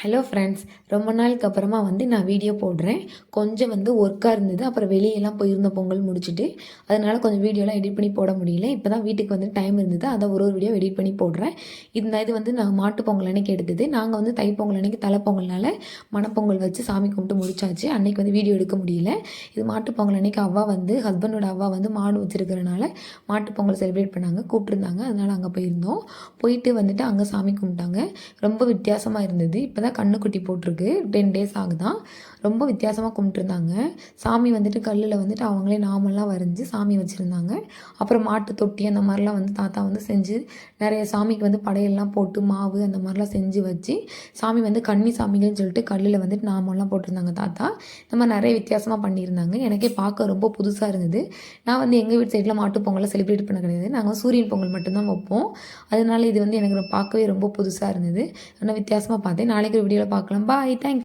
Hello friends, ரொம்ப நாளுக்கு அப்புறமா நான் வீடியோ போடுறேன். கொஞ்சம் ஒர்க்காக இருந்தது. அப்புறம் வெளியெல்லாம் போயிருந்த பொங்கல் முடிச்சுட்டு, அதனால் கொஞ்சம் வீடியோலாம் எடிட் பண்ணி போட முடியல. இப்போ தான் வீட்டுக்கு டைம் இருந்தது. அதை ஒரு வீடியோ எடிட் பண்ணி போடுறேன். இது நான் மாட்டு பொங்கல் அன்னைக்கு எடுத்தது. நாங்கள் தைப்பொங்கல் அன்னைக்கு தலைப்பொங்கல்னால மணப்பொங்கல் வச்சு சாமி கும்பிட்டு முடிச்சாச்சு. அன்னைக்கு வீடியோ எடுக்க முடியல. இது மாட்டு பொங்கல் அன்னைக்கு அவ்வா ஹஸ்பண்டோட அவ்வா மாடு வச்சிருக்கிறனால மாட்டு பொங்கல் செலிப்ரேட் பண்ணாங்க, கூப்பிட்டுருந்தாங்க. அதனால் அங்கே போயிருந்தோம். போயிட்டு அங்கே சாமி கும்பிட்டாங்க. ரொம்ப வித்தியாசமாக இருந்தது. இப்போ தான் கண்ணுக்குட்டி போட்டிருக்கு, 10 டேஸ் ஆகுதான். ரொம்ப வித்தியாசமாக கும்பிட்டுருந்தாங்க. சாமி கல்லில் அவங்களே நாமெல்லாம் வரைஞ்சி சாமி வச்சுருந்தாங்க. அப்புறம் மாட்டு தொட்டி அந்த மாதிரிலாம் தாத்தா செஞ்சு நிறைய சாமிக்கு படையெல்லாம் போட்டு மாவு அந்த மாதிரிலாம் செஞ்சு வச்சு சாமி கன்னி சாமிகள்னு சொல்லிட்டு கல்லில் நாமெல்லாம் போட்டிருந்தாங்க தாத்தா. இந்த மாதிரி நிறைய வித்தியாசமாக பண்ணியிருந்தாங்க. எனக்கே பார்க்க ரொம்ப புதுசாக இருந்தது. நான் எங்கள் வீட்டு சைடில் மாட்டு பொங்கலை செலிப்ரேட் பண்ண கிடையாது. நாங்கள் சூரியன் பொங்கல் மட்டும்தான் வைப்போம். அதனால இது எனக்கு பார்க்கவே ரொம்ப புதுசாக இருந்தது. ஆனால் வித்தியாசமாக பார்த்தேன். நாளைக்கு ஒரு வீடியோவில் பார்க்கலாம். பாய், தேங்க்ஸ்.